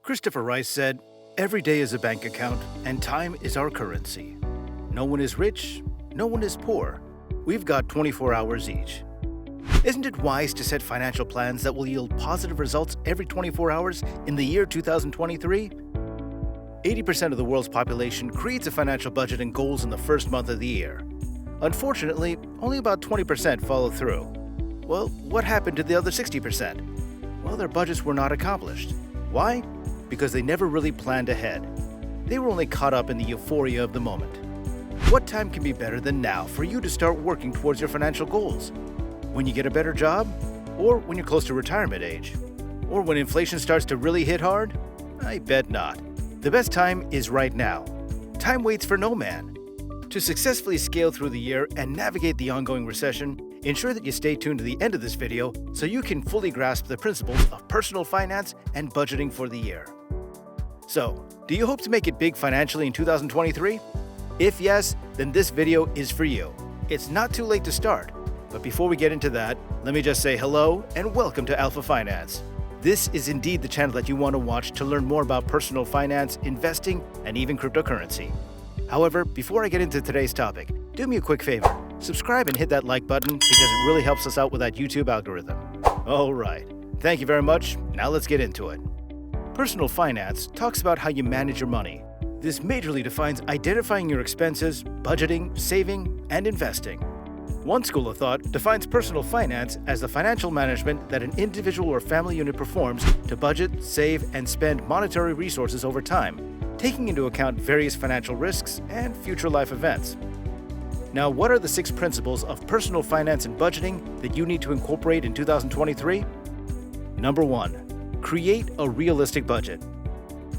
Christopher Rice said, "Every day is a bank account, and time is our currency. No one is rich, no one is poor. We've got 24 hours each." Isn't it wise to set financial plans that will yield positive results every 24 hours in the year 2023? 80% of the world's population creates a financial budget and goals in the first month of the year. Unfortunately, only about 20% follow through. Well, what happened to the other 60%? Well, their budgets were not accomplished. Why? Because they never really planned ahead. They were only caught up in the euphoria of the moment. What time can be better than now for you to start working towards your financial goals? When you get a better job? Or when you're close to retirement age? Or when inflation starts to really hit hard? I bet not. The best time is right now. Time waits for no man. To successfully scale through the year and navigate the ongoing recession, ensure that you stay tuned to the end of this video so you can fully grasp the principles of personal finance and budgeting for the year. So, do you hope to make it big financially in 2023? If yes, then this video is for you. It's not too late to start. But before we get into that, let me just say hello and welcome to Alpha Finance. This is indeed the channel that you want to watch to learn more about personal finance, investing, and even cryptocurrency. However, before I get into today's topic, do me a quick favor. Subscribe and hit that like button because it really helps us out with that YouTube algorithm. All right. Thank you very much. Now let's get into it. Personal finance talks about how you manage your money. This majorly defines identifying your expenses, budgeting, saving, and investing. One school of thought defines personal finance as the financial management that an individual or family unit performs to budget, save, and spend monetary resources over time, taking into account various financial risks and future life events. Now, what are the 6 principles of personal finance and budgeting that you need to incorporate in 2023? Number 1. Create a realistic budget.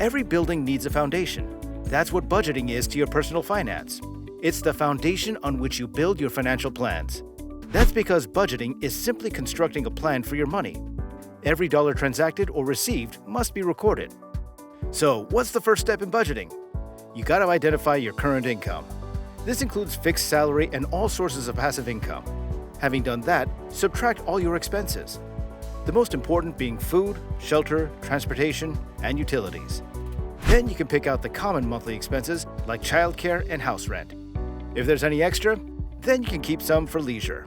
Every building needs a foundation. That's what budgeting is to your personal finance. It's the foundation on which you build your financial plans. That's because budgeting is simply constructing a plan for your money. Every dollar transacted or received must be recorded. So, what's the first step in budgeting? You got to identify your current income. This includes fixed salary and all sources of passive income. Having done that, subtract all your expenses. The most important being food, shelter, transportation, and utilities. Then you can pick out the common monthly expenses like childcare and house rent. If there's any extra, then you can keep some for leisure.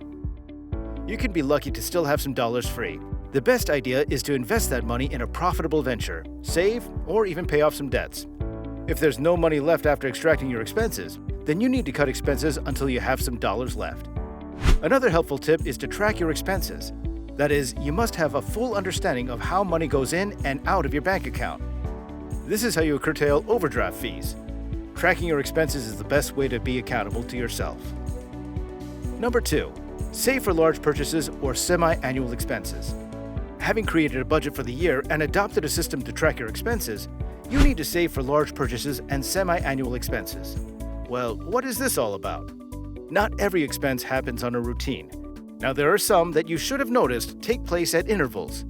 You can be lucky to still have some dollars free. The best idea is to invest that money in a profitable venture, save, or even pay off some debts. If there's no money left after extracting your expenses, then you need to cut expenses until you have some dollars left. Another helpful tip is to track your expenses. That is, you must have a full understanding of how money goes in and out of your bank account. This is how you curtail overdraft fees. Tracking your expenses is the best way to be accountable to yourself. Number 2. Save for large purchases or semi-annual expenses. Having created a budget for the year and adopted a system to track your expenses, you need to save for large purchases and semi-annual expenses. Well, what is this all about? Not every expense happens on a routine. Now, there are some that you should have noticed take place at intervals.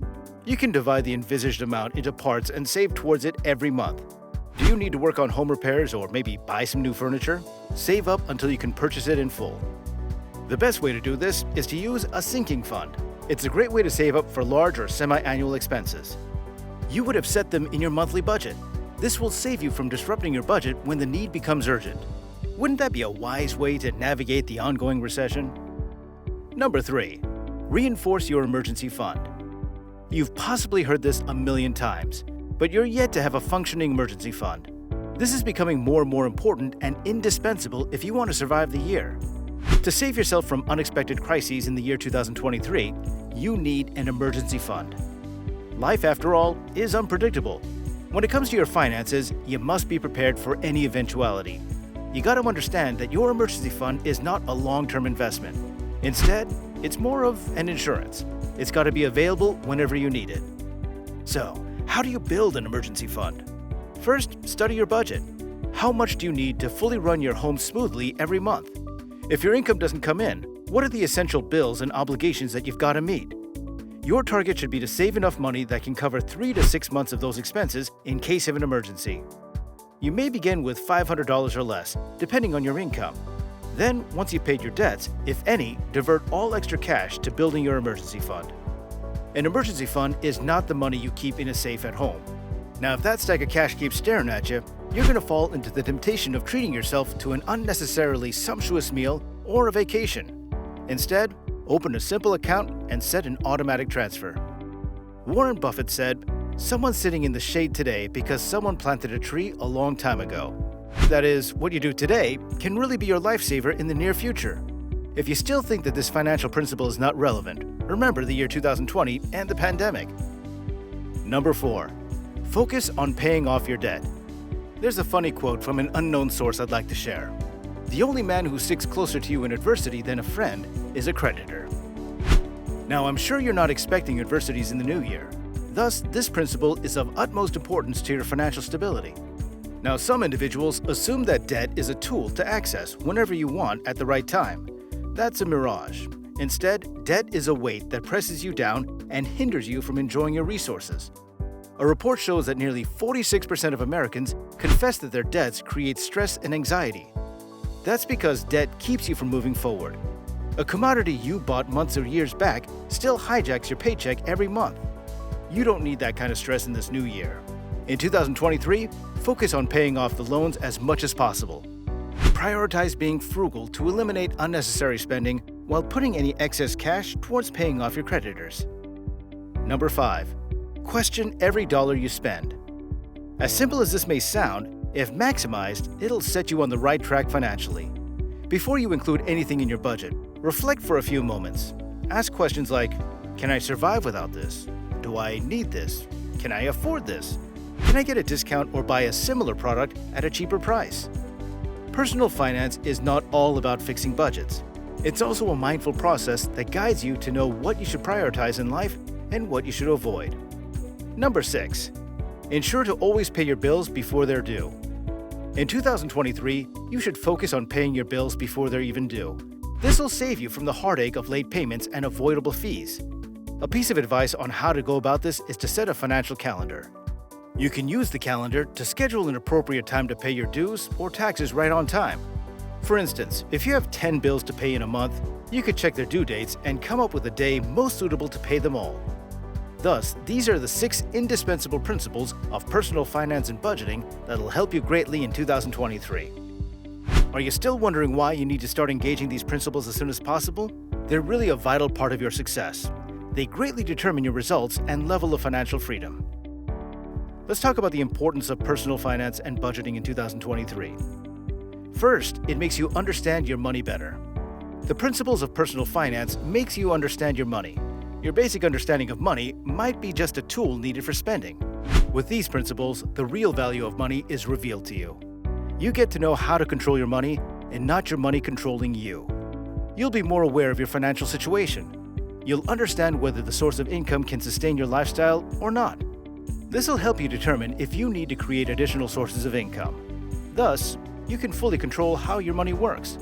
You can divide the envisaged amount into parts and save towards it every month. Do you need to work on home repairs or maybe buy some new furniture? Save up until you can purchase it in full. The best way to do this is to use a sinking fund. It's a great way to save up for large or semi-annual expenses. You would have set them in your monthly budget. This will save you from disrupting your budget when the need becomes urgent. Wouldn't that be a wise way to navigate the ongoing recession? Number 3. Reinforce your emergency fund. You've possibly heard this a million times, but you're yet to have a functioning emergency fund. This is becoming more and more important and indispensable if you want to survive the year. To save yourself from unexpected crises in the year 2023, you need an emergency fund. Life, after all, is unpredictable. When it comes to your finances, you must be prepared for any eventuality. You got to understand that your emergency fund is not a long-term investment. Instead, it's more of an insurance. It's got to be available whenever you need it. So, how do you build an emergency fund? First, study your budget. How much do you need to fully run your home smoothly every month? If your income doesn't come in, what are the essential bills and obligations that you've got to meet? Your target should be to save enough money that can cover 3 to 6 months of those expenses in case of an emergency. You may begin with $500 or less, depending on your income. Then, once you've paid your debts, if any, divert all extra cash to building your emergency fund. An emergency fund is not the money you keep in a safe at home. Now, if that stack of cash keeps staring at you, you're going to fall into the temptation of treating yourself to an unnecessarily sumptuous meal or a vacation. Instead, open a simple account and set an automatic transfer. Warren Buffett said, "Someone's sitting in the shade today because someone planted a tree a long time ago." That is, what you do today can really be your lifesaver in the near future. If you still think that this financial principle is not relevant, remember the year 2020 and the pandemic. Number 4. Focus on paying off your debt. There's a funny quote from an unknown source I'd like to share. The only man who sticks closer to you in adversity than a friend is a creditor. Now, I'm sure you're not expecting adversities in the new year. Thus, this principle is of utmost importance to your financial stability. Now, some individuals assume that debt is a tool to access whenever you want at the right time. That's a mirage. Instead, debt is a weight that presses you down and hinders you from enjoying your resources. A report shows that nearly 46% of Americans confess that their debts create stress and anxiety. That's because debt keeps you from moving forward. A commodity you bought months or years back still hijacks your paycheck every month. You don't need that kind of stress in this new year. In 2023, focus on paying off the loans as much as possible. Prioritize being frugal to eliminate unnecessary spending while putting any excess cash towards paying off your creditors. Number 5. Question every dollar you spend. As simple as this may sound, if maximized, it'll set you on the right track financially. Before you include anything in your budget, reflect for a few moments. Ask questions like, can I survive without this? Do I need this? Can I afford this? Can I get a discount or buy a similar product at a cheaper price? Personal finance is not all about fixing budgets. It's also a mindful process that guides you to know what you should prioritize in life and what you should avoid. Number 6. Ensure to always pay your bills before they're due. In 2023, you should focus on paying your bills before they're even due. This will save you from the heartache of late payments and avoidable fees. A piece of advice on how to go about this is to set a financial calendar. You can use the calendar to schedule an appropriate time to pay your dues or taxes right on time. For instance, if you have 10 bills to pay in a month, you could check their due dates and come up with a day most suitable to pay them all. Thus, these are the 6 indispensable principles of personal finance and budgeting that'll help you greatly in 2023. Are you still wondering why you need to start engaging these principles as soon as possible? They're really a vital part of your success. They greatly determine your results and level of financial freedom. Let's talk about the importance of personal finance and budgeting in 2023. First, it makes you understand your money better. The principles of personal finance makes you understand your money. Your basic understanding of money might be just a tool needed for spending. With these principles, the real value of money is revealed to you. You get to know how to control your money and not your money controlling you. You'll be more aware of your financial situation. You'll understand whether the source of income can sustain your lifestyle or not. This will help you determine if you need to create additional sources of income. Thus, you can fully control how your money works.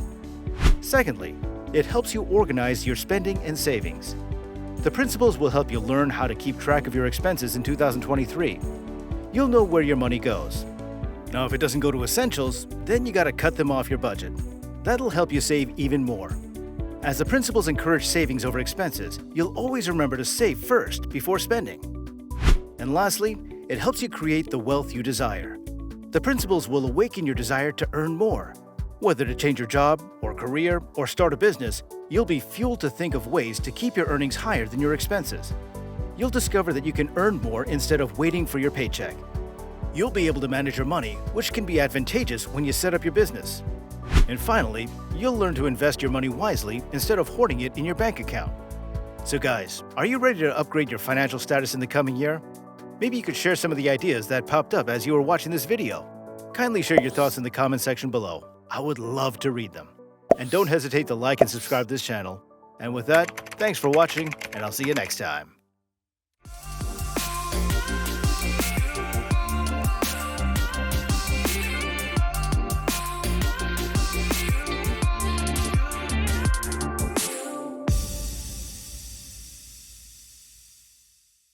Secondly, it helps you organize your spending and savings. The principles will help you learn how to keep track of your expenses in 2023. You'll know where your money goes. Now, if it doesn't go to essentials, then you gotta cut them off your budget. That'll help you save even more. As the principles encourage savings over expenses, you'll always remember to save first before spending. And lastly, it helps you create the wealth you desire. The principles will awaken your desire to earn more. Whether to change your job or career or start a business, you'll be fueled to think of ways to keep your earnings higher than your expenses. You'll discover that you can earn more instead of waiting for your paycheck. You'll be able to manage your money, which can be advantageous when you set up your business. And finally, you'll learn to invest your money wisely instead of hoarding it in your bank account. So guys, are you ready to upgrade your financial status in the coming year? Maybe you could share some of the ideas that popped up as you were watching this video. Kindly share your thoughts in the comment section below. I would love to read them. And don't hesitate to like and subscribe to this channel. And with that, thanks for watching, and I'll see you next time.